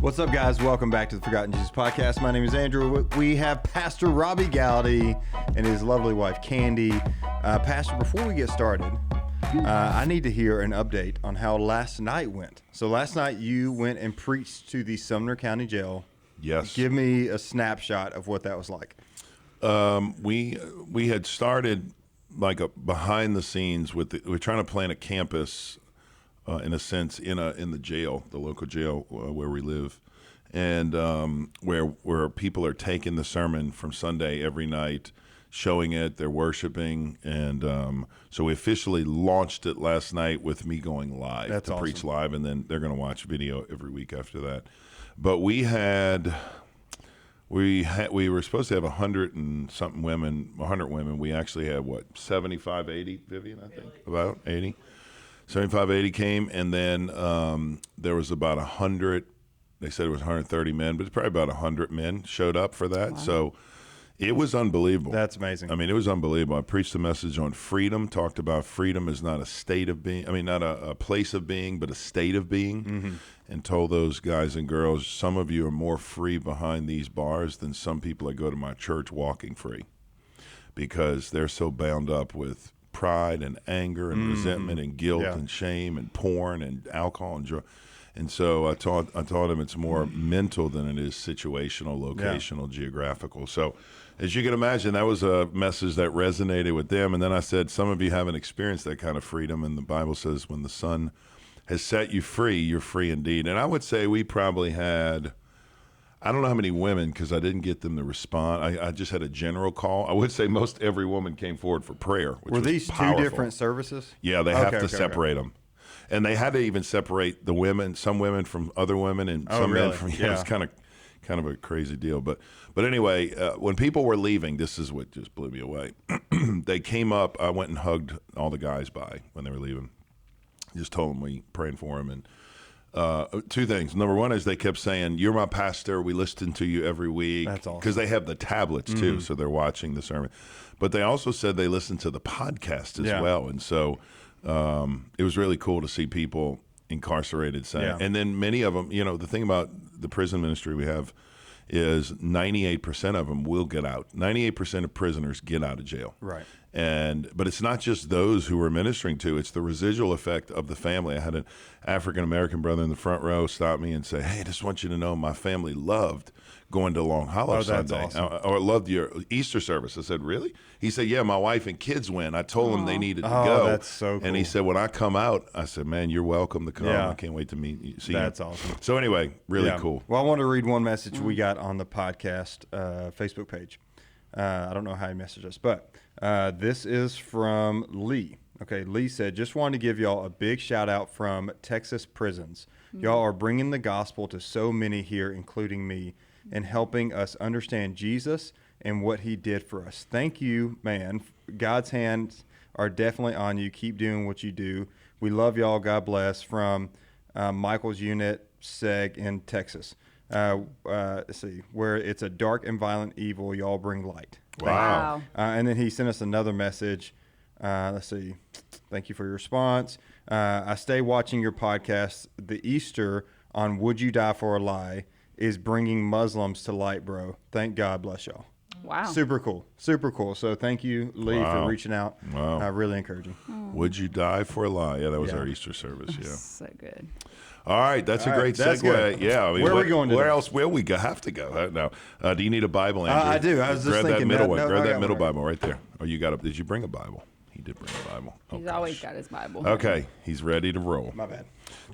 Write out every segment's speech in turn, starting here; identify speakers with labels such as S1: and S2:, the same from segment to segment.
S1: What's up, guys? Welcome back to the Forgotten Jesus Podcast. My name is Andrew. We have Pastor Robbie Gowdy and his lovely wife, Candy. Pastor, before we get started, I need to hear an update on how last night went. So last night you went and preached to the Sumner County Jail.
S2: Yes.
S1: Give me a snapshot of what that was like.
S2: We had started like a behind the scenes we're trying to plan a campus, in a sense, in the jail, the local jail where we live, and where people are taking the sermon from Sunday every night, showing it, they're worshiping, and so we officially launched it last night with me going live.
S1: That's awesome.
S2: Preach live, and then they're going to watch video every week after that. But we were supposed to have 100 and something women, 100 women. We actually had, 75, 80, Vivian, I think, about 80. 75, 80 came, and then there was about 100. They said it was 130 men, but it's probably about 100 men showed up for that. Wow. So it was unbelievable.
S1: That's amazing.
S2: I mean, it was unbelievable. I preached a message on freedom, talked about freedom is not a state of being. I mean, not a place of being, but a state of being, and told those guys and girls, some of you are more free behind these bars than some people that go to my church walking free, because they're so bound up with pride and anger and resentment and guilt and shame and porn and alcohol and drug. And so I taught him it's more mental than it is situational, locational, geographical. So as you can imagine, that was a message that resonated with them. And then I said, some of you haven't experienced that kind of freedom. And the Bible says when the Son has set you free, you're free indeed. And I would say we probably had, I don't know how many women, because I didn't get them to respond. I just had a general call. I would say most every woman came forward for prayer, which
S1: Were
S2: was
S1: these
S2: powerful.
S1: 2 different services?
S2: Yeah, they have to separate them. And they had to even separate the women, some women from other women, and some men from. Yeah, it's kind of a crazy deal. But anyway, when people were leaving, this is what just blew me away. They came up. I went and hugged all the guys by when they were leaving. Just told them we praying for them. And 2 things. Number one is they kept saying, "You're my pastor. We listen to you every week."
S1: That's awesome.
S2: Because they have the tablets too, so they're watching the sermon. But they also said they listen to the podcast as well, and so. It was really cool to see people incarcerated saying, and then many of them, the thing about the prison ministry we have is 98% of them will get out. 98% of prisoners get out of jail.
S1: Right.
S2: But it's not just those who we're ministering to, it's the residual effect of the family. I had an African-American brother in the front row stop me and say, "Hey, I just want you to know my family loved going to Long Hollow Sunday.
S1: Awesome.
S2: Or loved your Easter service." I said, "Really?" He said, "Yeah, my wife and kids went. I told them they needed to go."
S1: That's so cool.
S2: And he said, "When I come out," I said, "Man, you're welcome to come.
S1: Yeah.
S2: I can't wait to meet you."
S1: That's awesome.
S2: So anyway, really cool.
S1: Well, I want to read one message we got on the podcast Facebook page. I don't know how he messaged us, but this is from Lee. Okay, Lee said, "Just wanted to give y'all a big shout out from Texas prisons. Y'all are bringing the gospel to so many here, including me, and helping us understand Jesus and what he did for us. Thank you, man. God's hands are definitely on you. Keep doing what you do. We love y'all. God bless." From Michael's unit, Seg in Texas. Let's see, where it's a dark and violent evil, y'all bring light.
S2: Wow.
S1: And then he sent us another message. Let's see. Thank you for your response. I stay watching your podcast. The Easter on Would You Die for a Lie is bringing Muslims to light, bro. Thank God, bless y'all.
S3: Wow.
S1: Super cool. Super cool. So thank you, Lee, for reaching out.
S2: Wow.
S1: Really encouraging.
S2: Would you die for a lie? Yeah, that was our Easter service. Yeah.
S3: So good.
S2: All right, that's a great
S1: that's
S2: segue.
S1: good.
S2: Yeah, I mean,
S1: Where are we going today?
S2: Where else will we have to go? Now, do you need a Bible, Andrew?
S1: I do. I was just
S2: Grab
S1: thinking
S2: that middle
S1: that.
S2: one.
S1: No,
S2: Grab
S1: I
S2: that
S1: got
S2: middle
S1: one.
S2: Bible right there. Oh, you got Did you bring a Bible? He did bring a Bible.
S3: He's always got his Bible.
S2: Okay, he's ready to roll.
S1: My bad.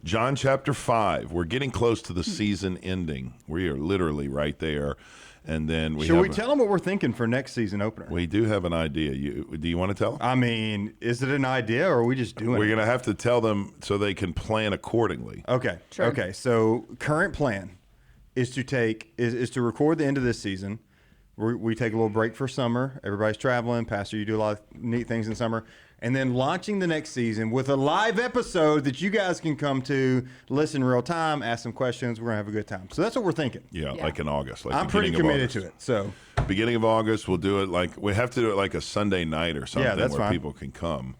S2: John chapter 5. We're getting close to the season ending. We are literally right there. And then we
S1: Should we tell them what we're thinking for next season opener?
S2: We do have an idea. Do you want to tell them?
S1: I mean, is it an idea or are we just doing
S2: We're
S1: it?
S2: going to have to tell them so they can plan accordingly.
S1: Okay.
S3: Sure.
S1: Okay. So current plan is to record the end of this season. We take a little break for summer. Everybody's traveling. Pastor, you do a lot of neat things in summer. And then launching the next season with a live episode that you guys can come to, listen real time, ask some questions. We're going to have a good time. So that's what we're thinking.
S2: Yeah, like in August. Like
S1: I'm pretty committed to it. So
S2: beginning of August. We'll do it we have to do it like a Sunday night or something
S1: that's
S2: where
S1: fine.
S2: people can come,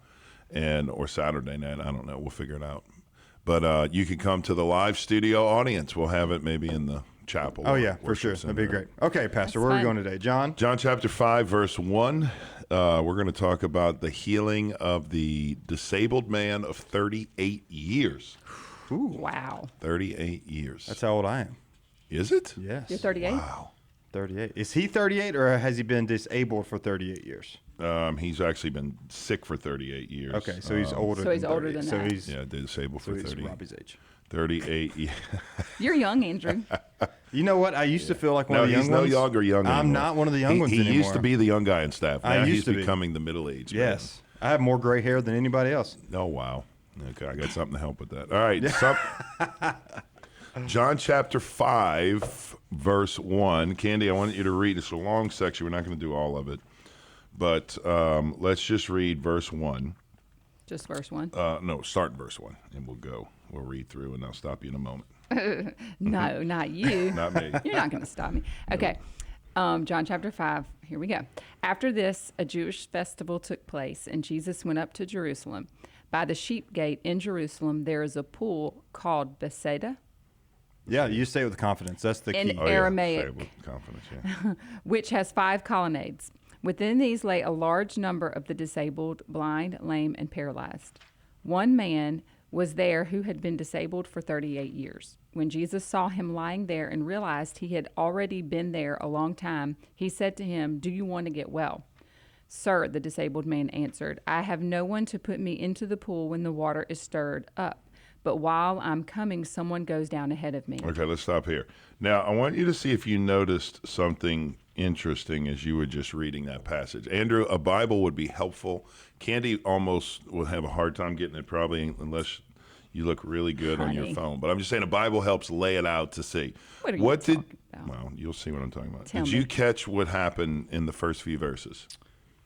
S2: or Saturday night. I don't know. We'll figure it out. But you can come to the live studio audience. We'll have it maybe in the chapel.
S1: Oh, yeah, for sure. That'd be great. Okay, Pastor, where are we going today? John
S2: chapter 5, verse 1. We're going to talk about the healing of the disabled man of 38 years.
S3: Ooh. Wow.
S2: 38 years.
S1: That's how old I am.
S2: Is it?
S1: Yes.
S3: You're 38?
S2: Wow.
S1: 38. Is he 38 or has he been disabled for 38 years?
S2: He's actually been sick for 38 years.
S1: Okay, so he's older.
S3: So he's
S1: than
S3: older
S1: 38.
S3: than
S1: so
S3: that.
S1: He's,
S2: Yeah, disabled
S1: so
S2: for
S1: he's
S2: 30,
S1: Robbie's age.
S2: 38 years.
S3: You're young, Andrew.
S1: You know what? I used to feel like one
S2: No,
S1: of the young
S2: he's
S1: ones.
S2: no longer young
S1: I'm
S2: anymore.
S1: not one of the young ones
S2: He
S1: anymore.
S2: used to be the young guy in staff. Now
S1: I used
S2: he's
S1: to be.
S2: becoming the middle-aged man.
S1: Yes. I have more gray hair than anybody else.
S2: Oh, wow. Okay, I got something to help with that. All right. John chapter 5, verse 1. Candy, I want you to read. It's a long section. We're not going to do all of it. But let's just read verse 1.
S3: Just verse 1?
S2: No, start verse 1, and we'll go. We'll read through, and I'll stop you in a moment.
S3: No, not you.
S2: Not me.
S3: You're not going to stop me. Okay. John chapter 5. Here we go. After this, a Jewish festival took place, and Jesus went up to Jerusalem. By the sheep gate in Jerusalem, there is a pool called Bethesda.
S1: Yeah, you say it with confidence. That's the
S3: In
S1: key.
S3: Aramaic.
S2: Say it with confidence, yeah.
S3: Which has 5 colonnades. Within these lay a large number of the disabled, blind, lame, and paralyzed. One man was there who had been disabled for 38 years. When Jesus saw him lying there and realized he had already been there a long time, he said to him, "Do you want to get well?" "Sir," the disabled man answered, "I have no one to put me into the pool when the water is stirred up. But while I'm coming, someone goes down ahead of me."
S2: Okay, let's stop here. Now, I want you to see if you noticed something interesting as you were just reading that passage. Andrew, a Bible would be helpful. Candy almost will have a hard time getting it probably unless you look really good on your
S3: Honey.
S2: phone. But I'm just saying a Bible helps lay it out to see.
S3: What are you talking about?
S2: Well, you'll see what I'm talking about.
S3: Tell
S2: Did
S3: me.
S2: you catch what happened in the first few verses?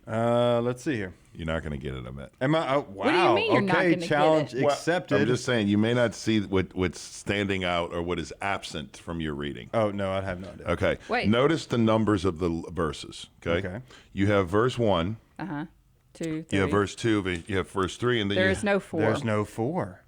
S1: Let's see here.
S2: You're not going to get it, I bet.
S1: Am I? Oh, wow.
S3: What do you mean you're not
S1: okay,
S3: gonna get
S1: challenge
S3: it?
S1: accepted.
S2: I'm just saying you may not see what's standing out or what is absent from your reading.
S1: Oh, no, I'd have no idea.
S2: Okay.
S3: Wait.
S2: Notice the numbers of the verses. Okay.
S1: Okay.
S2: You have verse 1.
S3: 2, 3.
S2: You have verse 2. You have verse 3, and then
S3: There
S2: you
S3: is no 4.
S1: There's no 4.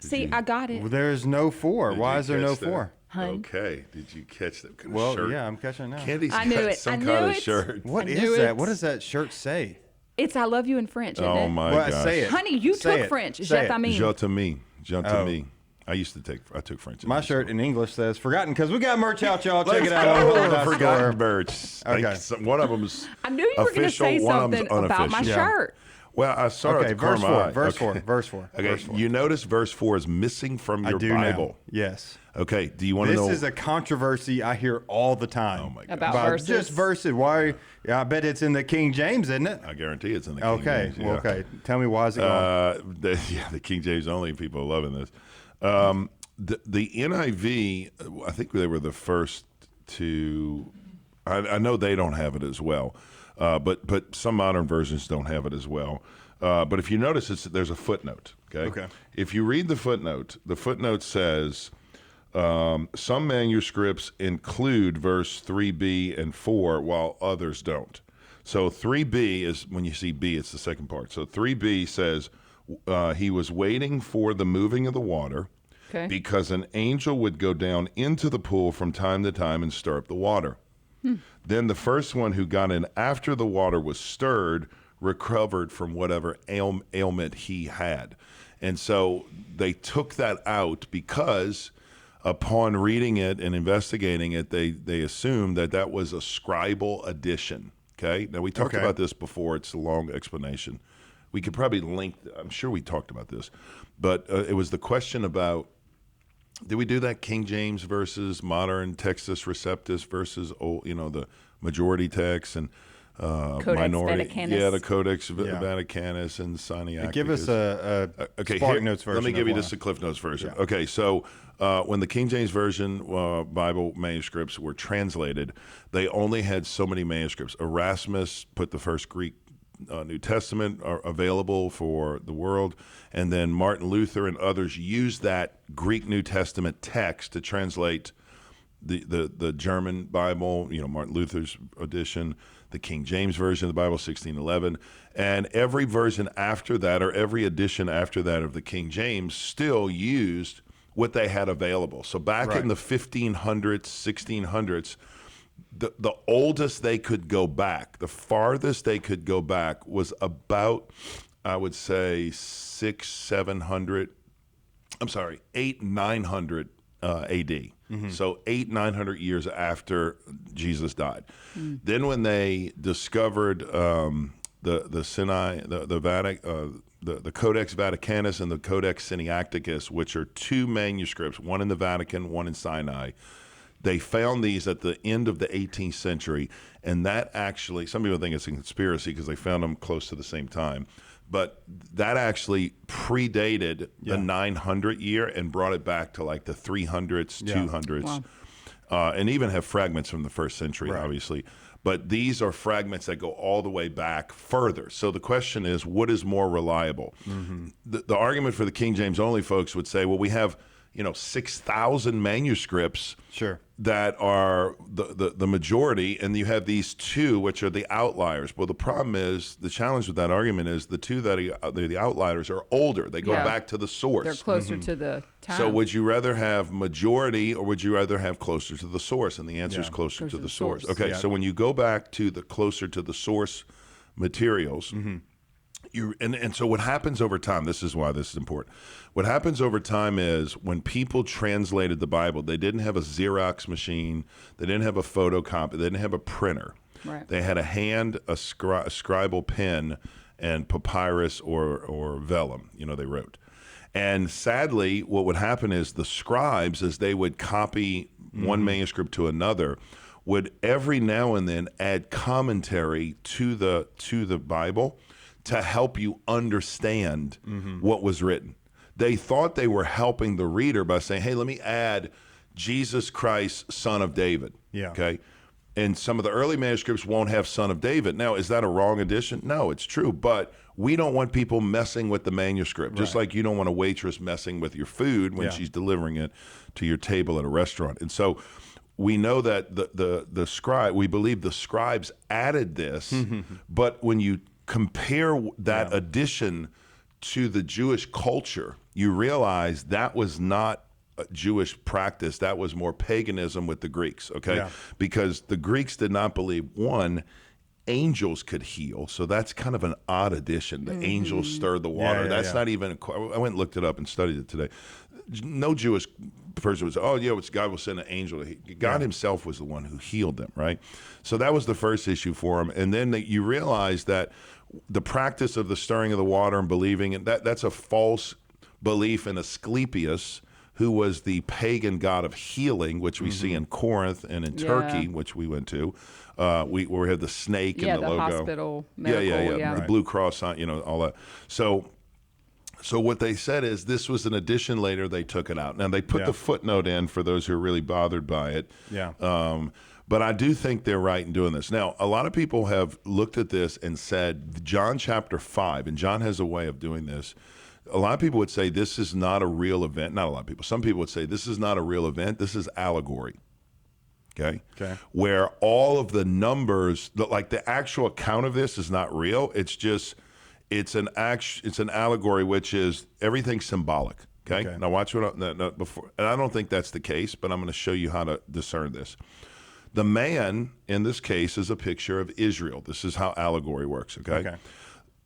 S3: See, I got it.
S1: Well, there is no 4.
S2: Did
S1: Why
S2: you
S1: is there no
S2: catch that?
S1: 4?
S3: Hun.
S2: Okay. Did you catch that?
S1: Well,
S2: shirt?
S1: yeah, I'm catching it now.
S2: Candy's
S3: I knew
S2: got
S3: it.
S2: some
S3: I
S2: kind
S3: knew
S2: of
S3: it.
S2: shirt.
S1: What
S3: I
S1: is
S3: knew
S1: that?
S3: it.
S1: What does that shirt say?
S3: It's "I love you" in French, isn't
S2: Oh
S3: it?
S2: my
S1: Well,
S2: gosh.
S1: say it.
S3: Honey, you
S1: Say
S3: took
S1: it.
S3: French.
S1: Say
S3: Je
S1: it.
S3: t'aime.
S2: Je t'aime. Je
S1: Oh.
S2: t'aime. I took French. in
S1: My
S2: high
S1: shirt
S2: school.
S1: in English says "Forgotten" because we got merch out, y'all. Check
S2: Let's
S1: it out.
S2: go.
S1: on the
S2: Forgotten
S1: store.
S2: birds.
S1: Okay.
S2: One of them's
S3: I knew you were going to
S2: official,
S3: say
S2: one of them's
S3: something about my
S2: unofficial.
S1: Yeah.
S3: shirt.
S2: Well, I saw it
S1: Okay,
S2: at the
S1: verse 4.
S2: Carmine.
S1: Verse
S2: Okay.
S1: 4. Verse 4.
S2: Okay,
S1: Verse 4.
S2: you notice verse 4 is missing from your
S1: I do
S2: Bible.
S1: now. Yes.
S2: Okay, do you want to
S1: This
S2: know?
S1: is a controversy I hear all the time.
S2: Oh my God.
S3: About
S1: About
S3: verses.
S1: just verses. Why? Yeah, I bet it's in the King James, isn't it?
S2: I guarantee it's in the King
S1: Okay.
S2: James.
S1: Well, okay. Tell me why is it gone?
S2: The King James only people are loving this. The NIV, I think they were the first to. I know they don't have it as well, but some modern versions don't have it as well. But if you notice, there's a footnote.
S1: Okay.
S2: If you read the footnote says some manuscripts include verse 3b and 4, while others don't. So 3b is when you see B, it's the second part. So 3b says he was waiting for the moving of the water.
S3: Okay.
S2: Because an angel would go down into the pool from time to time and stir up the water. Then the first one who got in after the water was stirred recovered from whatever ailment he had. And so they took that out because upon reading it and investigating it, they assumed that was a scribal addition. Okay? Now, we talked
S1: Okay.
S2: about this before. It's a long explanation. We could probably link, I'm sure we talked about this, but it was the question about, did we do that King James versus modern Textus Receptus versus the majority text and minority?
S3: Vaticanus.
S2: Yeah, the Codex
S1: Yeah.
S2: Vaticanus and Sinaiticus.
S1: Give us a
S2: Okay,
S1: Spark
S2: here,
S1: Notes version.
S2: let me give
S1: of
S2: you
S1: one.
S2: just a Cliff Notes version.
S1: Yeah.
S2: Okay, so when the King James Version Bible manuscripts were translated, they only had so many manuscripts. Erasmus put the first Greek New Testament available for the world, and then Martin Luther and others used that Greek New Testament text to translate the German Bible, Martin Luther's edition, the King James Version of the Bible, 1611, and every version after that, or every edition after that of the King James, still used what they had available. So back in the 1500s, 1600s, the oldest they could go back, the farthest they could go back was about, I would say, 900 AD. So 900 years after Jesus died. Then when they discovered the Sinai, the Codex Vaticanus and the Codex Sinaiticus, which are two manuscripts, one in the Vatican, one in Sinai, they found these at the end of the 18th century, and that actually, some people think it's a conspiracy because they found them close to the same time, but that actually predated the 900 year and brought it back to like the 300s, 200s, and even have fragments from the first century, obviously. But these are fragments that go all the way back further. So the question is, what is more reliable? The argument for the King James only folks would say, well, we have 6,000 manuscripts that are the majority, and you have these two which are the outliers. Well, the problem is, the challenge with that argument is the two that are the outliers are older. They go back to the source.
S3: They're closer to the time.
S2: So would you rather have majority, or would you rather have closer to the source? And the answer is closer to the source. Okay, so when you go back to the closer to the source materials, and so what happens over time, this is why this is important. What happens over time is when people translated the Bible, they didn't have a Xerox machine, they didn't have a photocopy, they didn't have a printer. They had a scribal pen and papyrus or vellum, they wrote. And sadly, what would happen is the scribes, as they would copy one manuscript to another, would every now and then add commentary to the Bible to help you understand what was written. They thought they were helping the reader by saying, hey, let me add Jesus Christ, son of David. Okay. And some of the early manuscripts won't have son of David. Now, is that a wrong addition? No, it's true. But we don't want people messing with the manuscript, just like you don't want a waitress messing with your food when she's delivering it to your table at a restaurant. And so we know that the scribe, we believe the scribes added this, but when you compare that addition to the Jewish culture, you realize that was not a Jewish practice. That was more paganism with the Greeks, okay? Because the Greeks did not believe, one, angels could heal. So that's kind of an odd addition. The angels stirred the water. That's not even, I went and looked it up and studied it today. No Jewish person would say, oh, it's God will send an angel. God himself was the one who healed them, right? So that was the first issue for him. And then you realize that the practice of the stirring of the water and believing, and that's a false belief in Asclepius, who was the pagan god of healing, which we see in Corinth and in Turkey, which we went to. We had the snake and the logo.
S3: Hospital medical,
S2: the Blue Cross sign, all that. So what they said is this was an addition later. They took it out. Now, they put the footnote in for those who are really bothered by it. But I do think they're right in doing this. Now, a lot of people have looked at this and said, John chapter 5, and John has a way of doing this. A lot of people would say this is not a real event. Not a lot of people. Some people would say this is not a real event. This is allegory. Okay. Where all of the numbers, like the actual account of this is not real. It's just, it's an allegory, which is everything symbolic. Okay. Now watch before, and I don't think that's the case, but I'm going to show you how to discern this. The man in this case is a picture of Israel. This is how allegory works. Okay.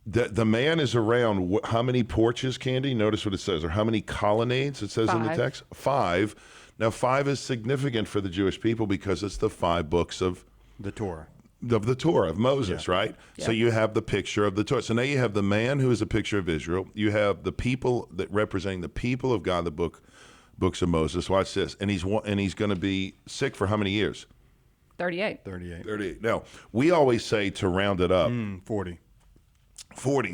S2: The man is around how many porches, Candy? Notice what it says, or how many colonnades it says in the text? 5. Now 5 is significant for the Jewish people because it's the 5 books of
S1: the Torah.
S2: Of Moses, right? So you have the picture of the Torah. So now you have the man who is a picture of Israel. You have the people that representing the people of God, the books of Moses. Watch this. And he's going to be sick for how many years?
S3: 38.
S2: Now, we always say to round it up.
S1: 40.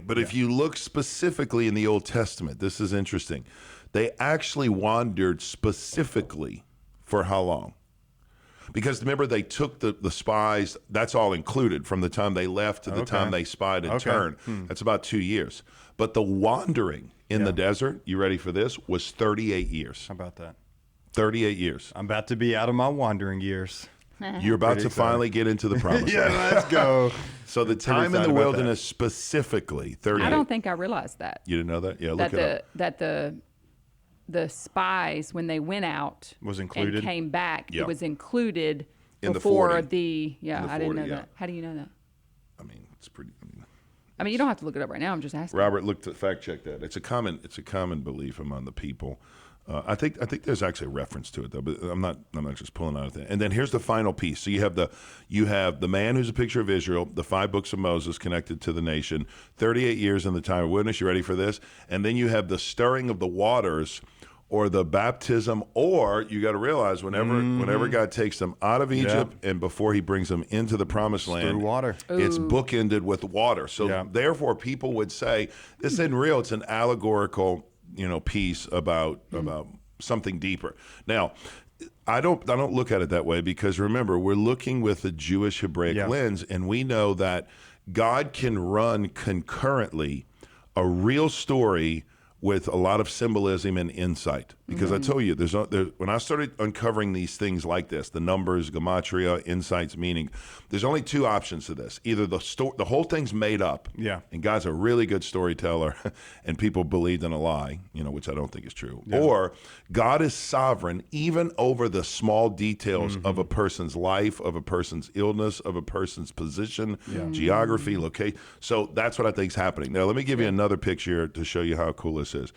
S2: But if you look specifically in the Old Testament, this is interesting. They actually wandered specifically for how long? Because remember, they took the spies, that's all included, from the time they left to the time they spied and turned. That's about 2 years. But the wandering in the desert, you ready for this, was 38 years.
S1: How about that?
S2: 38 years.
S1: I'm about to be out of my wandering years.
S2: You're about to
S1: excited.
S2: finally get into the promised land.
S1: Let's go.
S2: So the time in
S1: excited
S2: the
S1: about
S2: wilderness specifically, 38.
S3: I don't think I realized that.
S2: You didn't know that? Yeah, look it up.
S3: That the spies, when they went out
S1: Was included?
S3: and came back,
S2: Yeah.
S3: it was included
S2: In the
S3: before
S2: 40.
S3: the
S2: In the
S3: I didn't
S2: 40,
S3: know
S2: yeah.
S3: that. How do you know that?
S2: I mean, it's pretty.
S3: I mean, you don't have to look it up right now. I'm just asking.
S2: Robert, look to fact check that. It's a common belief among the people. I think there's actually a reference to it though, but I'm not just pulling out of it. And then here's the final piece. So you have the man who's a picture of Israel, the 5 books of Moses connected to the nation, 38 years in the time of wilderness. You ready for this? And then you have the stirring of the waters, or the baptism, or you got to realize whenever God takes them out of Egypt and before he brings them into the promised land,
S1: through water.
S2: it's bookended with water. So therefore people would say this isn't real, it's an allegorical, piece about something deeper. Now, I don't look at it that way, because remember, we're looking with the Jewish Hebraic lens, and we know that God can run concurrently a real story with a lot of symbolism and insight. Because I told you, when I started uncovering these things like this, the numbers, gematria, insights, meaning, there's only 2 options to this. Either the whole thing's made up, and God's a really good storyteller, and people believed in a lie, which I don't think is true. Or God is sovereign even over the small details of a person's life, of a person's illness, of a person's position, geography, location. So that's what I think is happening. Now, let me give you another picture to show you how cool this is.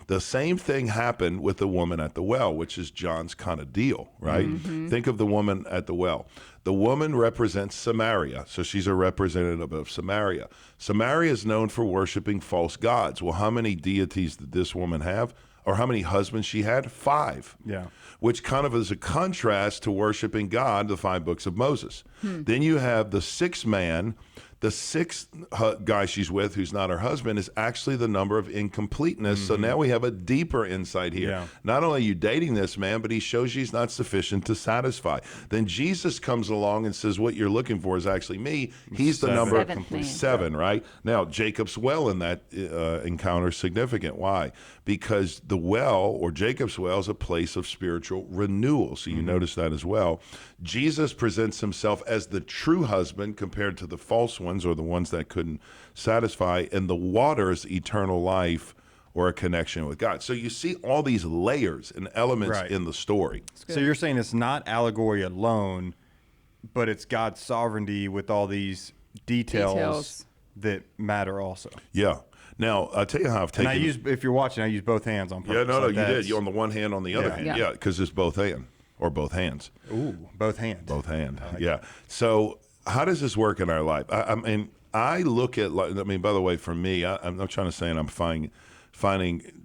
S2: The same thing happened with the woman at the well, which is John's kind of deal, right? Think of the woman at the well. The woman represents Samaria, so she's a representative of Samaria. Samaria is known for worshiping false gods. Well, how many deities did this woman have? Or how many husbands she had? 5.
S1: Yeah.
S2: Which kind of is a contrast to worshiping God, the 5 books of Moses. Then you have the 6th man. The 6th guy she's with, who's not her husband, is actually the number of incompleteness. So now we have a deeper insight here.
S1: Yeah.
S2: Not only are you dating this man, but he shows you he's not sufficient to satisfy. Then Jesus comes along and says, what you're looking for is actually me. He's the
S1: 7.
S2: number
S3: 7th man.
S2: 7, right? Now, Jacob's well in that encounter is significant. Why? Because the well, or Jacob's well, is a place of spiritual renewal. So you notice that as well. Jesus presents himself as the true husband compared to the false ones, or the ones that couldn't satisfy, and the water is eternal life, or a connection with God. So you see all these layers and elements in the story.
S1: So you're saying it's not allegory alone, but it's God's sovereignty with all these details that matter also.
S2: Yeah. Now, I'll tell you how I've taken...
S1: And if you're watching, I use both hands on purpose.
S2: Yeah, no,
S1: like
S2: you did. You on the one hand, on the other hand. Yeah, because it's both hand, or both hands.
S1: Ooh, both hands.
S2: Both hand. So how does this work in our life? I mean, I look at, by the way, for me, I'm not trying to say I'm finding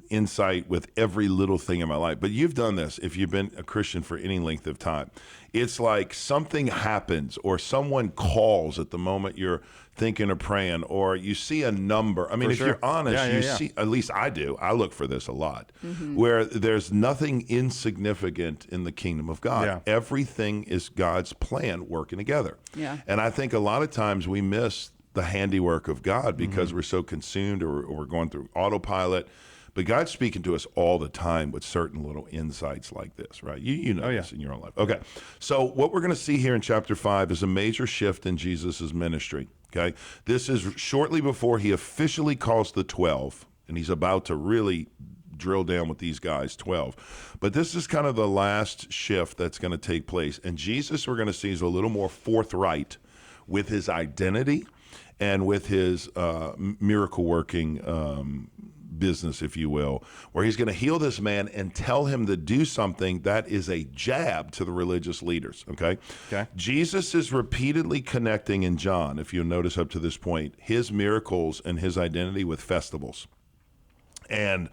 S2: insight with every little thing in my life, but you've done this if you've been a Christian for any length of time. It's like something happens, or someone calls at the moment you're thinking or praying, or you see a number. I mean, if you're honest, you see, at least I do, I look for this a lot, where there's nothing insignificant in the kingdom of God.
S1: Yeah.
S2: Everything is God's plan working together.
S3: Yeah.
S2: And I think a lot of times we miss the handiwork of God because we're so consumed, or we're going through autopilot. But God's speaking to us all the time with certain little insights like this, right? You know this in your own life. Okay, so what we're going to see here in chapter 5 is a major shift in Jesus' ministry, okay? This is shortly before he officially calls the 12, and he's about to really drill down with these guys, 12. But this is kind of the last shift that's going to take place. And Jesus, we're going to see, is a little more forthright with his identity and with his miracle-working business, if you will, where he's going to heal this man and tell him to do something that is a jab to the religious leaders, okay? Jesus is repeatedly connecting in John, if you'll notice up to this point, his miracles and his identity with festivals. And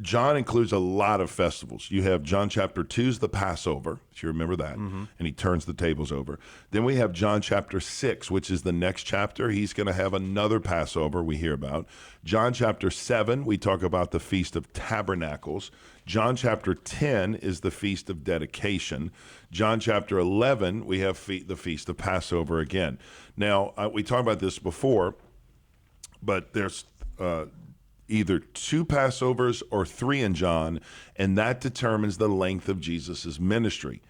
S2: John includes a lot of festivals. You have John chapter 2's the Passover, if you remember that, and he turns the tables over. Then we have John chapter 6, which is the next chapter. He's going to have another Passover we hear about. John chapter 7, we talk about the Feast of Tabernacles. John chapter 10 is the Feast of Dedication. John chapter 11, we have the Feast of Passover again. Now, we talked about this before, but there's either 2 Passovers or 3 in John, and that determines the length of Jesus's ministry.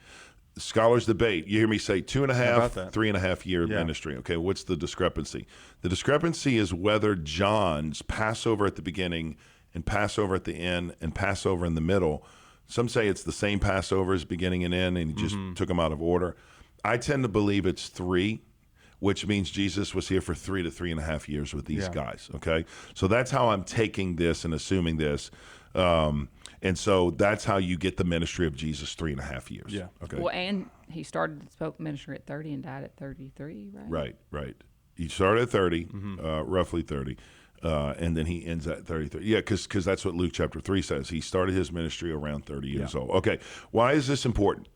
S2: Scholars debate. You hear me say 2.5, 3.5 year ministry. Okay, what's the discrepancy? The discrepancy is whether John's Passover at the beginning and Passover at the end and Passover in the middle. Some say it's the same Passovers beginning and end, and he just took them out of order. I tend to believe it's 3, which means Jesus was here for 3 to 3.5 years with these guys. Okay, so that's how I'm taking this and assuming this. And so that's how you get the ministry of Jesus 3.5 years.
S1: Yeah.
S2: Okay.
S3: Well, and he started the spoke ministry at 30 and died at 33, right?
S2: Right. He started at 30, roughly 30, and then he ends at 33. Yeah, because that's what Luke chapter 3 says. He started his ministry around 30 years old. Okay, why is this important?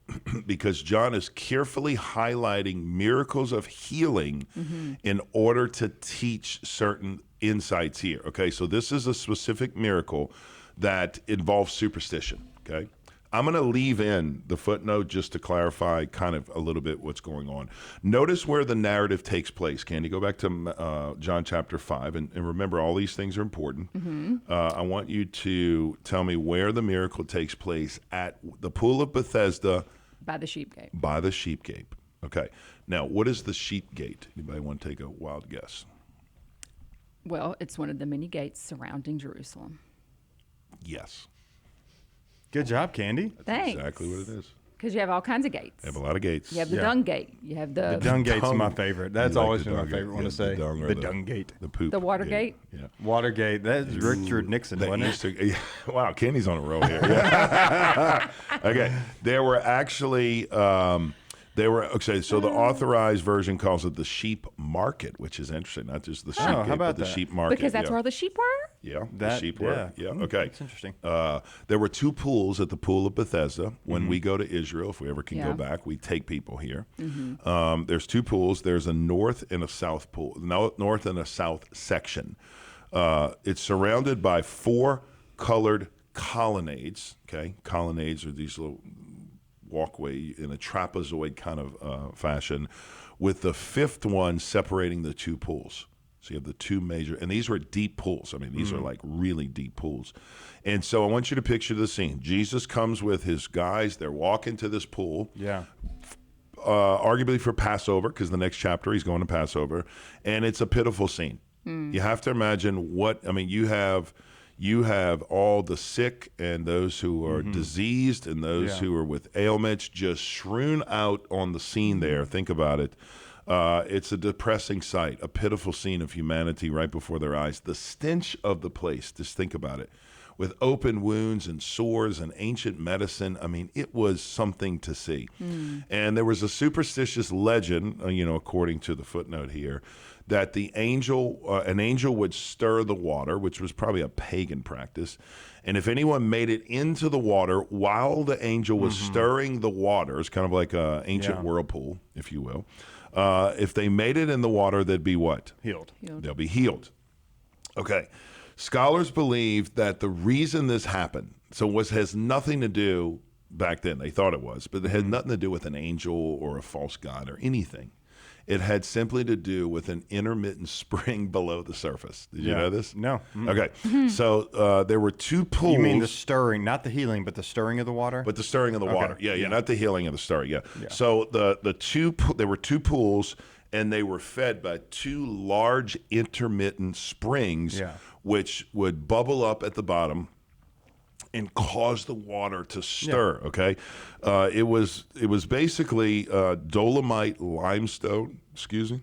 S2: Because John is carefully highlighting miracles of healing in order to teach certain insights here. Okay, so this is a specific miracle that involves superstition, okay? I'm going to leave in the footnote just to clarify kind of a little bit what's going on. Notice where the narrative takes place. Candy, go back to John chapter 5, and remember, all these things are important. I want you to tell me where the miracle takes place at the pool of Bethesda.
S3: By the sheep gate.
S2: By the sheep gate. Okay. Now, what is the sheep gate? Anybody want to take a wild guess?
S3: Well, it's one of the many gates surrounding Jerusalem.
S2: Yes.
S1: Good job, Candy.
S3: Thanks.
S2: Exactly what it is.
S3: Because you have all kinds of gates.
S2: They have a lot of gates.
S3: You have the dung gate. You have
S1: The dung gate's my favorite. That's
S2: You like
S1: always
S2: the
S1: been my
S2: dung gate.
S1: favorite one
S2: Yeah,
S1: to say.
S2: the
S1: dung gate.
S2: The poop.
S3: The water gate.
S2: Yeah.
S1: Watergate. That's Richard Nixon,
S2: That
S1: wasn't
S2: used
S1: it?
S2: to, yeah, wow, Kenny's on a roll here. Yeah. Okay. There were actually, okay, so the authorized version calls it the sheep market, which is interesting. Not just the sheep
S1: how
S2: gate,
S1: about
S2: but the
S1: that?
S2: sheep market.
S3: Because that's where all the sheep were?
S2: Yeah, the
S1: That-
S2: sheep were.
S1: yeah.
S2: Yeah, okay.
S1: That's interesting.
S2: There were 2 pools at the pool of Bethesda. When we go to Israel, if we ever can go
S3: Yeah.
S2: back, we take people here. There's 2 pools. There's a north and a south pool, north and a south section. It's surrounded by 4 colored colonnades. Okay, colonnades are these little walkway in a trapezoid kind of fashion, with the 5th one separating the 2 pools. So you have the 2 major, and these were deep pools. I mean, these are like really deep pools. And so I want you to picture the scene. Jesus comes with his guys. They're walking to this pool.
S1: Yeah.
S2: Arguably for Passover, because the next chapter he's going to Passover, and it's a pitiful scene. You have to imagine you have all the sick and those who are diseased and those who are with ailments just strewn out on the scene there. Think about it. It's a depressing sight, a pitiful scene of humanity right before their eyes. The stench of the place, just think about it. With open wounds and sores and ancient medicine. I mean, it was something to see. And there was a superstitious legend, according to the footnote here, that an angel would stir the water, which was probably a pagan practice. And if anyone made it into the water while the angel was stirring the waters, kind of like an ancient whirlpool, if you will, if they made it in the water, they'd be what?
S1: Healed.
S2: They'll be healed. Okay. Scholars believe that the reason this happened, has nothing to do, back then they thought it was, but it had nothing to do with an angel or a false god or anything. It had simply to do with an intermittent spring below the surface. Did you know this?
S1: No.
S2: Okay. So there were 2 pools.
S1: You mean the stirring, not the healing, but the stirring of the water?
S2: But the stirring of the water. Yeah, not the healing of the stirring. Yeah. So there were 2 pools, and they were fed by 2 large intermittent springs, which would bubble up at the bottom and cause the water to stir. Okay, it was basically Dolomite limestone. Excuse me.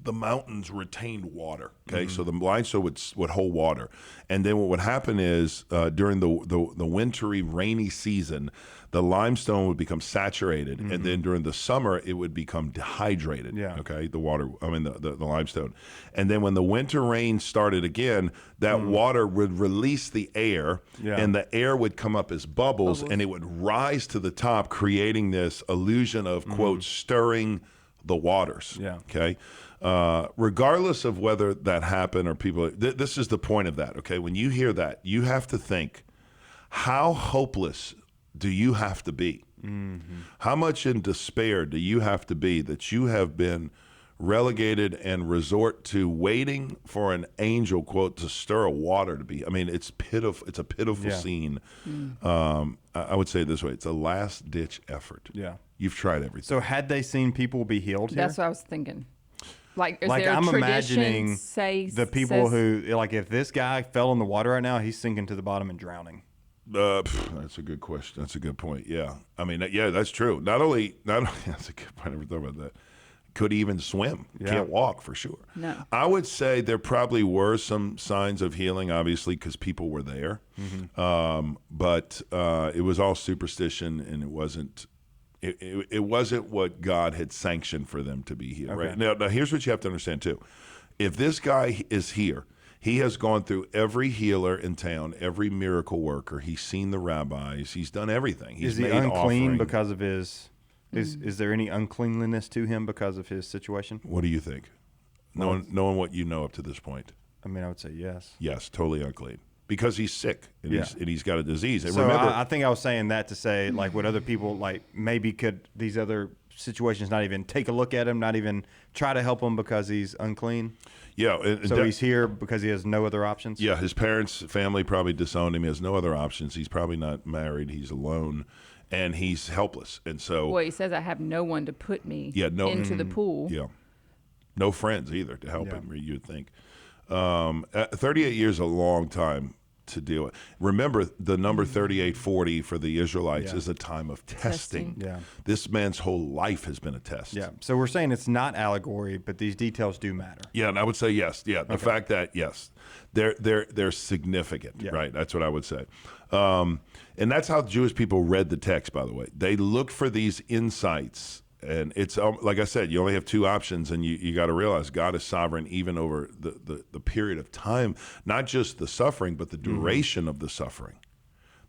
S2: The mountains retained water. Okay, so the limestone would hold water, and then what would happen is during the wintry rainy season, the limestone would become saturated, and then during the summer it would become dehydrated. Okay, the limestone, and then when the winter rain started again, that water would release the air, and the air would come up as bubbles, and it would rise to the top, creating this illusion of quote stirring the waters. Okay. Regardless of whether that happened or people, this is the point of that. Okay. When you hear that, you have to think, how hopeless do you have to be? How much in despair do you have to be that you have been relegated and resort to waiting for an angel, quote, to stir a water to be. I mean, it's pitiful. It's a pitiful scene. I would say it this way: it's a last-ditch effort.
S1: Yeah.
S2: You've tried everything.
S1: So had they seen people be healed here?
S3: That's what I was thinking. Like, is
S1: Like,
S3: there a
S1: I'm
S3: tradition
S1: imagining the people who, like, if this guy fell in the water right now, he's sinking to the bottom and drowning.
S2: That's a good question. That's a good point. Yeah, I mean, yeah, that's true. Not only that's a good point. I never thought about that. Could even swim. Can't walk for sure.
S3: No.
S2: I would say there probably were some signs of healing, obviously, because people were there. But it was all superstition, and it wasn't. It wasn't what God had sanctioned for them to be here. Right now, here's what you have to understand too. If this guy is here, he has gone through every healer in town, every miracle worker. He's seen the rabbis. He's done everything. He's
S1: Is he
S2: made
S1: unclean
S2: offering.
S1: because of his? Is there any uncleanliness to him because of his situation?
S2: What do you think? Knowing what you know up to this point.
S1: I mean, I would say yes.
S2: Yes, totally unclean. Because he's sick and, he's got a disease. And
S1: So
S2: remember,
S1: I think I was saying that to say, like, would other people, like, maybe could these other situations not even take a look at him, not even try to help him because he's unclean?
S2: yeah. And
S1: So he's here because he has no other options?
S2: yeah, his parents, family probably disowned him. He has no other options. He's probably not married. He's alone. And he's helpless. And so,
S3: Well, he says, I have no one to put me into the pool.
S2: yeah, no friends either to help him, you'd think. 38 years is a long time to deal with. Remember, the number 3840 for the Israelites is a time of testing.
S3: Testing.
S1: Yeah.
S2: This man's whole life has been a test.
S1: Yeah. So we're saying it's not allegory, but these details do matter.
S2: Yeah, and I would say yes. Yeah, the fact that they're significant, right? That's what I would say. And that's how Jewish people read the text. By the way, they look for these insights, and it's like I said, you only have two options, and you got to realize God is sovereign even over the period of time, not just the suffering, but the duration of the suffering.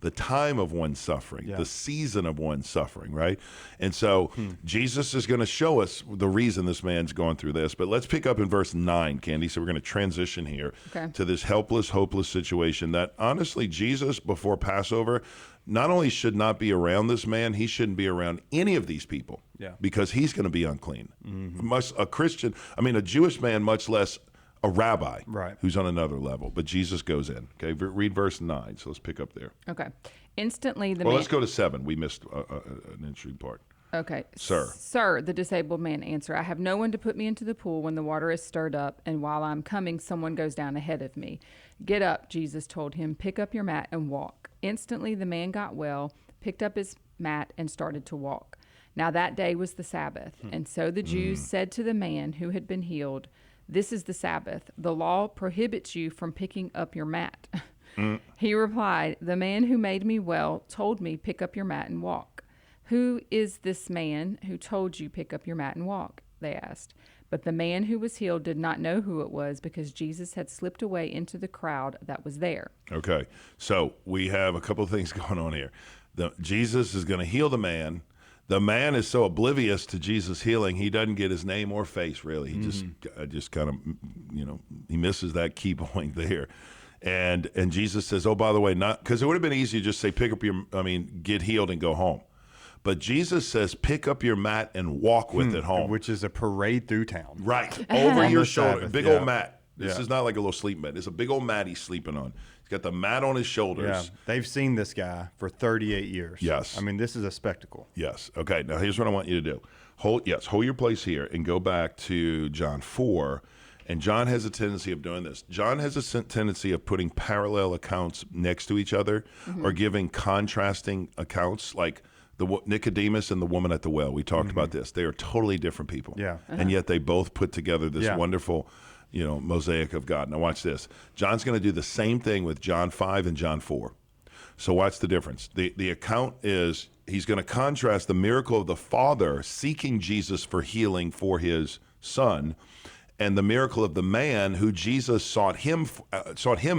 S2: The time of one's suffering, the season of one's suffering, right? And so Jesus is going to show us the reason this man's going through this. But let's pick up in verse 9, Candy. So we're going to transition here to this helpless, hopeless situation that, honestly, Jesus, before Passover, not only should not be around this man, he shouldn't be around any of these people because he's going to be unclean. A Jewish man, much less a rabbi who's on another level. But Jesus goes in. Okay, read verse 9. So let's pick up there.
S3: Okay. Instantly,
S2: Well, let's go to 7. We missed an interesting part.
S3: Okay.
S2: Sir.
S3: Sir, the disabled man answered, I have no one to put me into the pool when the water is stirred up, and while I'm coming, someone goes down ahead of me. Get up, Jesus told him. Pick up your mat and walk. Instantly, the man got well, picked up his mat, and started to walk. Now that day was the Sabbath, and so the Jews said to the man who had been healed, This is the Sabbath. The law prohibits you from picking up your mat. He replied, The man who made me well told me, pick up your mat and walk. Who is this man who told you, pick up your mat and walk? They asked. But the man who was healed did not know who it was because Jesus had slipped away into the crowd that was there.
S2: Okay, so we have a couple of things going on here. Jesus is going to heal the man. The man is so oblivious to Jesus' healing, he doesn't get his name or face, really. He just kind of, he misses that key point there. And Jesus says, oh, by the way, not because it would have been easy to just say, get healed and go home. But Jesus says, pick up your mat and walk with it home.
S1: Which is a parade through town.
S2: Right, over your shoulder,
S1: Sabbath,
S2: big old mat. This is not like a little sleeping mat. It's a big old mat he's sleeping on. He's got the mat on his shoulders.
S1: Yeah, they've seen this guy for 38 years.
S2: Yes.
S1: I mean, this is a spectacle.
S2: Yes. Okay, now here's what I want you to do. Hold your place here and go back to John 4. And John has a tendency of doing this. John has a tendency of putting parallel accounts next to each other or giving contrasting accounts, like the Nicodemus and the woman at the well. We talked about this. They are totally different people.
S1: Yeah.
S2: And yet they both put together this wonderful, mosaic of God. Now watch this. John's going to do the same thing with John 5 and John 4. So what's the difference? The account is he's going to contrast the miracle of the Father seeking Jesus for healing for his son and the miracle of the man who Jesus sought him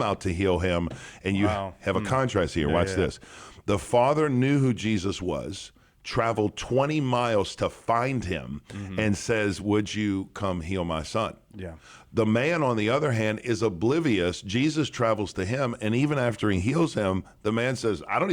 S2: out to heal him. And you have a contrast here. Watch this. The Father knew who Jesus was, traveled 20 miles to find him, and says, would you come heal my son?
S1: Yeah.
S2: The man, on the other hand, is oblivious. Jesus travels to him, and even after he heals him, the man says, I don't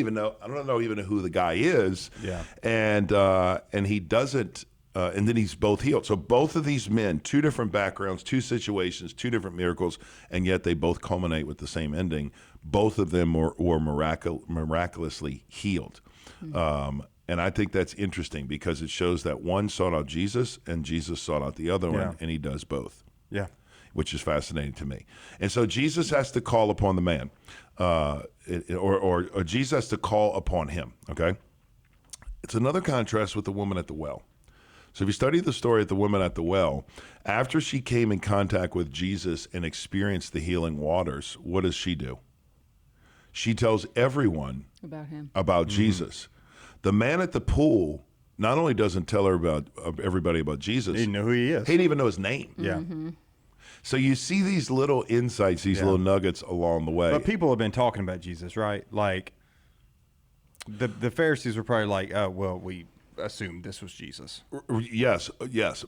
S2: know even who the guy is.
S1: Yeah.
S2: And he doesn't and then he's both healed. So both of these men, two different backgrounds, two situations, two different miracles, and yet they both culminate with the same ending. Both of them were miraculously healed. And I think that's interesting because it shows that one sought out Jesus and Jesus sought out the other one, and he does both.
S1: Yeah.
S2: Which is fascinating to me. And so Jesus has to call upon the man, or Jesus has to call upon him, okay? It's another contrast with the woman at the well. So if you study the story of the woman at the well, after she came in contact with Jesus and experienced the healing waters, what does she do? She tells everyone
S3: about him,
S2: about Jesus. The man at the pool not only doesn't tell her about everybody about Jesus,
S1: He didn't know who he is.
S2: he didn't even know his name.
S1: Yeah.
S2: So you see these little insights, these little nuggets along the way.
S1: But people have been talking about Jesus, right? Like the Pharisees were probably like, oh, well, we assumed this was Jesus.
S2: Yes.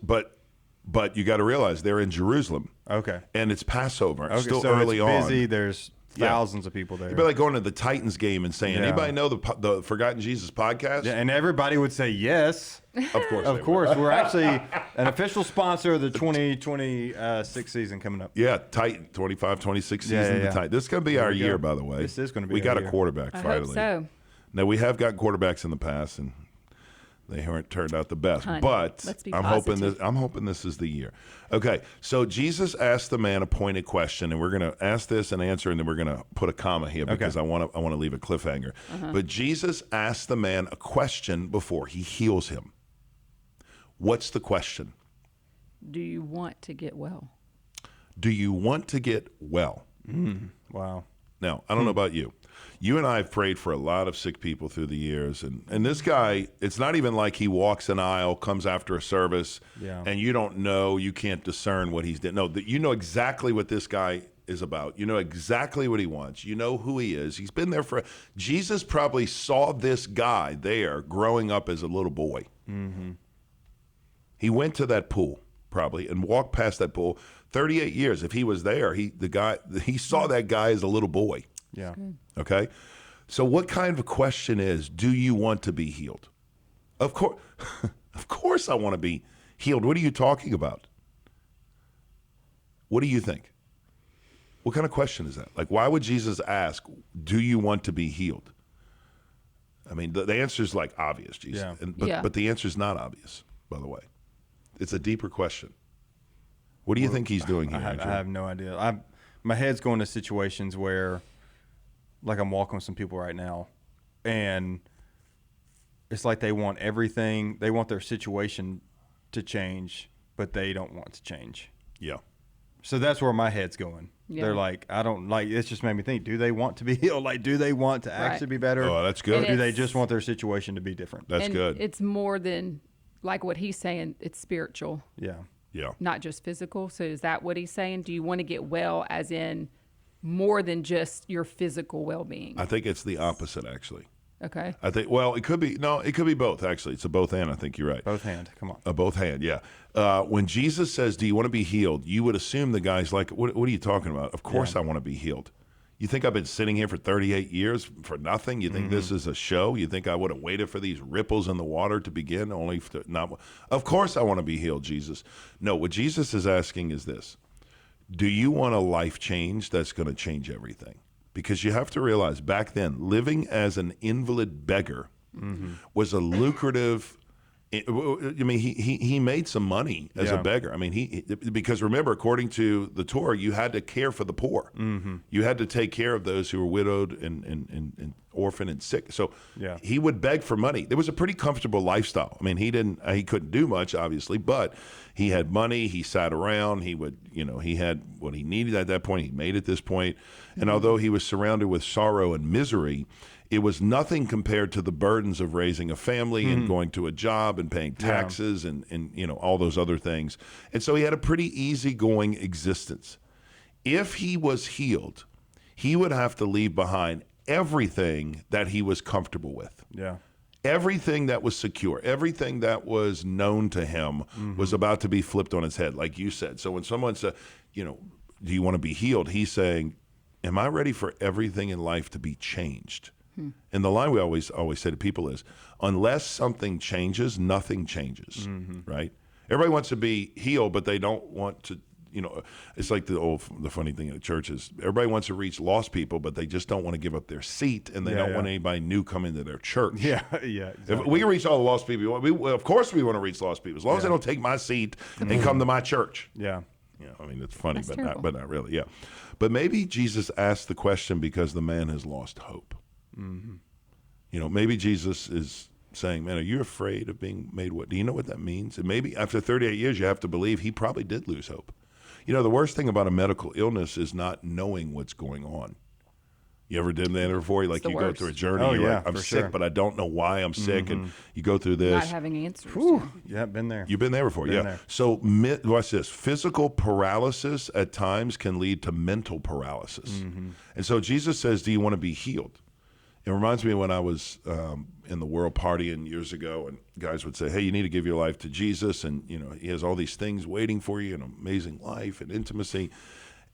S2: But you got to realize they're in Jerusalem.
S1: Okay.
S2: And it's Passover. It's still
S1: so
S2: early
S1: it's busy.
S2: on.
S1: There's thousands of people there.
S2: It'd be like going to the Titans game and saying, anybody know the Forgotten Jesus podcast?
S1: Yeah, and everybody would say yes.
S2: Of course.
S1: Of course. We're actually an official sponsor of the 2026 season coming up.
S2: Yeah, Titan, 25-26 season. The Titan. This is going to be our year, by the way.
S1: This is going to be
S2: We
S1: our
S2: got
S1: year.
S2: a quarterback
S3: I
S2: finally.
S3: hope so.
S2: Now, we have got quarterbacks in the past, and they haven't turned out the best.
S3: Honey,
S2: but
S3: let's be
S2: I'm
S3: positive.
S2: hoping this is the year. Okay, so Jesus asked the man a pointed question, and we're going to ask this and answer, and then we're going to put a comma here because I want to leave a cliffhanger. But Jesus asked the man a question before he heals him. What's the question?
S3: Do you want to get well?
S2: Do you want to get well?
S1: Wow.
S2: Now, I don't know about you. You and I have prayed for a lot of sick people through the years. And this guy, it's not even like he walks an aisle, comes after a service, and you don't know, you can't discern what he's doing. No, you know exactly what this guy is about. You know exactly what he wants. You know who he is. He's been there for, Jesus probably saw this guy there growing up as a little boy. He went to that pool probably and walked past that pool. 38 years. If he was there, he saw that guy as a little boy.
S1: Yeah.
S2: Okay? So what kind of a question is, do you want to be healed? Of course I want to be healed. What are you talking about? What do you think? What kind of question is that? Like, why would Jesus ask, do you want to be healed? I mean, the answer is like obvious, Jesus.
S1: Yeah.
S2: But the answer is not obvious, by the way. It's a deeper question. What do you think he's doing here,
S1: I
S2: Andrew?
S1: have no idea. My head's going to situations where, like, I'm walking with some people right now, and it's like they want everything. They want their situation to change, but they don't want to change.
S2: Yeah.
S1: So that's where my head's going.
S3: Yeah.
S1: They're like, I don't like. It's just made me think. Do they want to be healed? Like, do they want to actually be better?
S2: Oh, that's good.
S1: Or do they just want their situation to be different?
S2: That's
S3: And
S2: good.
S3: It's more than like what he's saying. It's spiritual,
S1: Yeah.
S2: Yeah.
S3: not just physical. So is that what he's saying? Do you want to get well as in more than just your physical well-being?
S2: I think it's the opposite, actually.
S3: Okay.
S2: I think, well, it could be both, actually. It's a both and. I think you're right.
S1: Both hand. Come on.
S2: A both hand, yeah. When Jesus says, do you want to be healed? You would assume the guy's like, what are you talking about? Of course I want to be healed. You think I've been sitting here for 38 years for nothing? You think this is a show? You think I would have waited for these ripples in the water to begin only to not? Of course I want to be healed, Jesus. No, what Jesus is asking is this. Do you want a life change that's going to change everything? Because you have to realize back then, living as an invalid beggar was a lucrative. I mean, he made some money as a beggar. I mean, because remember, according to the Torah, you had to care for the poor. You had to take care of those who were widowed and orphan and sick. So he would beg for money. There was a pretty comfortable lifestyle. I mean, he couldn't do much, obviously, but he had money. He sat around. He had what he needed at that point. He made at this point. And although he was surrounded with sorrow and misery, it was nothing compared to the burdens of raising a family and going to a job and paying taxes and all those other things. And so he had a pretty easygoing existence. If he was healed, he would have to leave behind everything that he was comfortable with.
S1: Yeah.
S2: Everything that was secure, everything that was known to him was about to be flipped on its head, like you said. So when someone said, do you want to be healed? He's saying, am I ready for everything in life to be changed? And the line we always say to people is, unless something changes, nothing changes, right? Everybody wants to be healed, but they don't want to, it's like the funny thing in the church is everybody wants to reach lost people, but they just don't want to give up their seat, and they don't want anybody new coming to their church.
S1: Yeah, exactly.
S2: If we can reach all the lost people, of course we want to reach lost people, as long as they don't take my seat and come to my church.
S1: Yeah.
S2: I mean, it's funny,
S3: That's
S2: but not really, yeah. But maybe Jesus asked the question because the man has lost hope. Maybe Jesus is saying, man, are you afraid of being made what? Do you know what that means? And maybe after 38 years, you have to believe he probably did lose hope. The worst thing about a medical illness is not knowing what's going on. You ever did that before? Like you go through a journey, you're like, I'm sick, but I don't know why I'm sick, and you go through this.
S3: Not having answers.
S1: Yeah, been there.
S2: You've been there before,
S1: Been
S2: yeah.
S1: there.
S2: So watch this. Physical paralysis at times can lead to mental paralysis. And so Jesus says, do you want to be healed? It reminds me of when I was in the world partying years ago, and guys would say, hey, you need to give your life to Jesus, and he has all these things waiting for you, an amazing life and intimacy.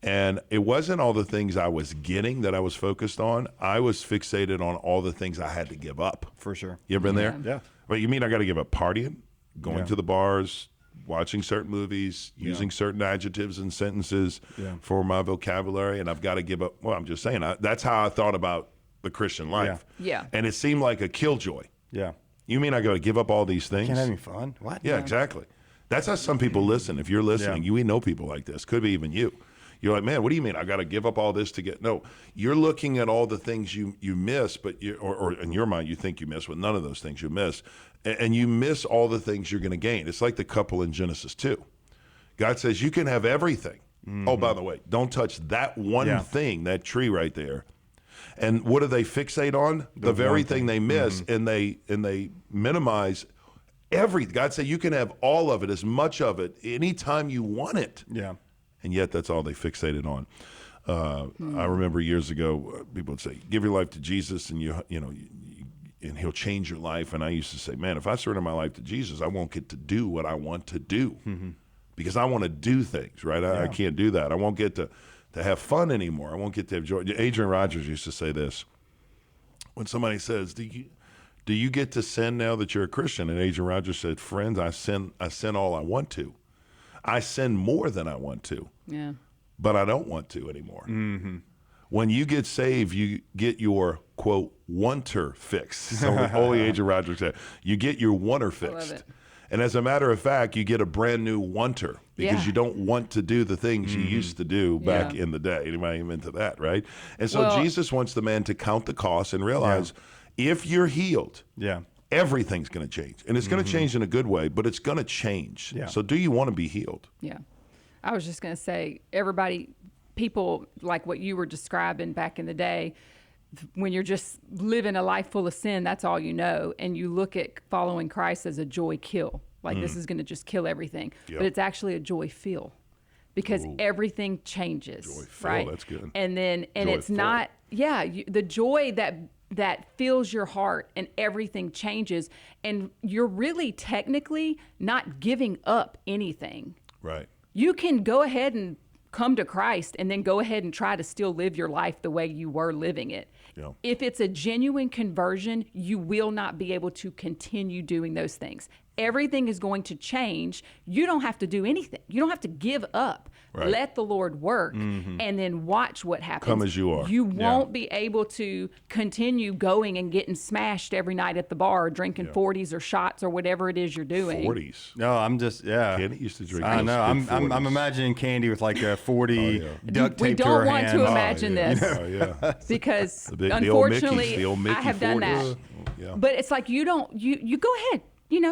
S2: And it wasn't all the things I was getting that I was focused on. I was fixated on all the things I had to give up.
S1: For sure.
S2: You ever been there?
S1: Yeah.
S2: But you mean I got to give up partying, going to the bars, watching certain movies, using certain adjectives and sentences for my vocabulary, and I've got to give up. Well, I'm just saying, that's how I thought about the Christian life.
S3: Yeah.
S2: And it seemed like a killjoy.
S1: Yeah.
S2: You mean I got to give up all these things?
S1: Can't have any fun? What?
S2: Yeah, exactly. That's how some people listen. If you're listening, we know people like this. Could be even you. You're like, man, what do you mean? I got to give up all this to get? No, you're looking at all the things you miss, but or in your mind you think you miss, with none of those things you miss, and you miss all the things you're going to gain. It's like the couple in Genesis 2. God says you can have everything. Oh, by the way, don't touch that one thing, that tree right there. And what do they fixate on? The very thing they miss, and they minimize everything. God said you can have all of it, as much of it, anytime you want it.
S1: Yeah.
S2: And yet that's all they fixated on. I remember years ago, people would say, give your life to Jesus and and he'll change your life. And I used to say, man, if I surrender my life to Jesus, I won't get to do what I want to do because I want to do things, right? I can't do that. I won't get to have fun anymore. I won't get to have joy. Adrian Rogers used to say this. When somebody says, do you get to sin now that you're a Christian? And Adrian Rogers said, friends, I sin all I want to. I sin more than I want to, but I don't want to anymore. When you get saved, you get your, quote, wanter fixed. So only Adrian Rogers said, you get your wanter fixed. And as a matter of fact, you get a brand new wanter because you don't want to do the things you used to do back in the day. Anybody into that, right? And so Jesus wants the man to count the cost and realize if you're healed, everything's going to change. And it's going to change in a good way, but it's going to change. Yeah. So do you want to be healed?
S3: Yeah. I was just going to say, people like what you were describing back in the day, when you're just living a life full of sin, that's all you know. And you look at following Christ as a joy kill. Like this is going to just kill everything. But it's actually a joy fill because everything changes.
S2: Joy fill,
S3: right?
S2: That's good.
S3: And it's not, the joy that fills your heart and everything changes, and you're really technically not giving up anything.
S2: Right.
S3: You can go ahead and come to Christ and then go ahead and try to still live your life the way you were living it. Yeah. If it's a genuine conversion, you will not be able to continue doing those things. Everything is going to change. You don't have to do anything. You don't have to give up. Right. Let the Lord work and then watch what happens.
S2: Come as you are.
S3: You won't be able to continue going and getting smashed every night at the bar, or drinking 40s or shots or whatever it is you're doing.
S2: 40s.
S1: No, I'm just
S2: Candy used to drink.
S1: I know. I'm imagining Candy with like a 40 duct tape to her
S3: We don't want
S1: hand.
S3: to imagine this because unfortunately I have done that. But it's like you go ahead.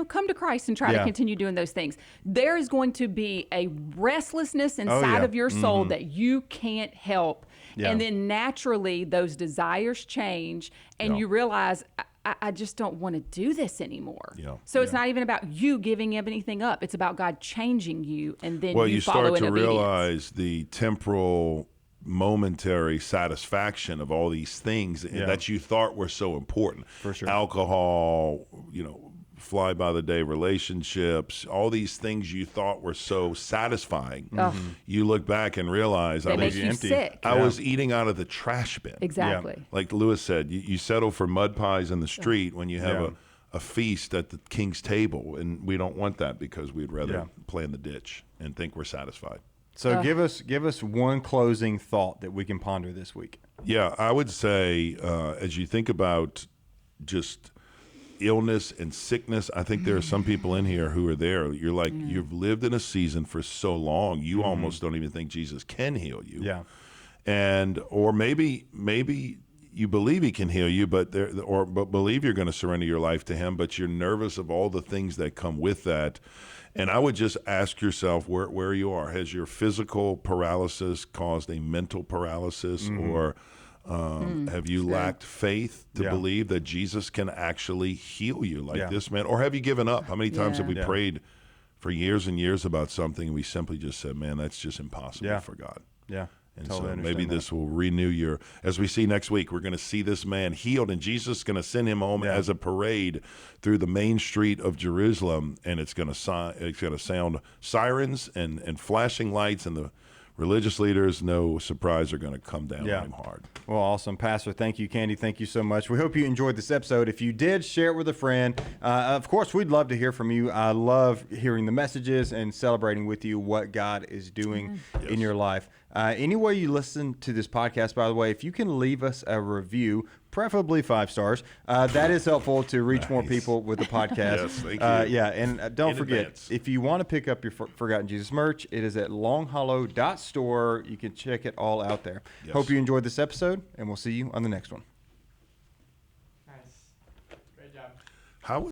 S3: Come to Christ and try to continue doing those things. There is going to be a restlessness inside of your soul that you can't help. Yeah. And then naturally those desires change and you realize, I just don't want to do this anymore. Yeah. So it's not even about you giving anything up. It's about God changing you, and then you follow in obedience.
S2: Well, you start to realize the temporal, momentary satisfaction of all these things that you thought were so important.
S1: For sure.
S2: Alcohol, fly by the day relationships, all these things you thought were so satisfying. You look back and realize
S3: They
S2: I
S3: make
S2: was
S3: you sick.
S2: I was eating out of the trash bin.
S3: Exactly.
S2: Like Lewis said, you settle for mud pies in the street when you have a feast at the king's table, and we don't want that because we'd rather play in the ditch and think we're satisfied.
S1: So give us one closing thought that we can ponder this week.
S2: Yeah, I would say as you think about just illness and sickness, I think there are some people in here who are there. You're like, you've lived in a season for so long, you almost don't even think Jesus can heal you.
S1: Yeah.
S2: And or maybe you believe he can heal you, but believe you're going to surrender your life to him, but you're nervous of all the things that come with that. And I would just ask yourself where you are. Has your physical paralysis caused a mental paralysis, or have you lacked faith to believe that Jesus can actually heal you like this man? Or have you given up? How many times have we prayed for years and years about something and we simply just said, man, that's just impossible for God?
S1: Yeah.
S2: And
S1: Totally
S2: so maybe
S1: understand
S2: this will renew your, as we see next week, we're going to see this man healed, and Jesus is going to send him home as a parade through the main street of Jerusalem, and it's going to sound sirens and flashing lights, and the religious leaders, no surprise, are going to come down on him hard.
S1: Well, awesome. Pastor, thank you. Candy, thank you so much. We hope you enjoyed this episode. If you did, share it with a friend. Of course, we'd love to hear from you. I love hearing the messages and celebrating with you what God is doing in your life. Any way you listen to this podcast, by the way, if you can leave us a review, preferably 5 stars, that is helpful to reach more people with the podcast.
S2: Yes, thank you.
S1: And don't
S2: In
S1: forget,
S2: advance.
S1: if you want to pick up your Forgotten Jesus merch, it is at longhollow.store. You can check it all out there.
S2: Yes.
S1: Hope you enjoyed this episode, and we'll see you on the next one.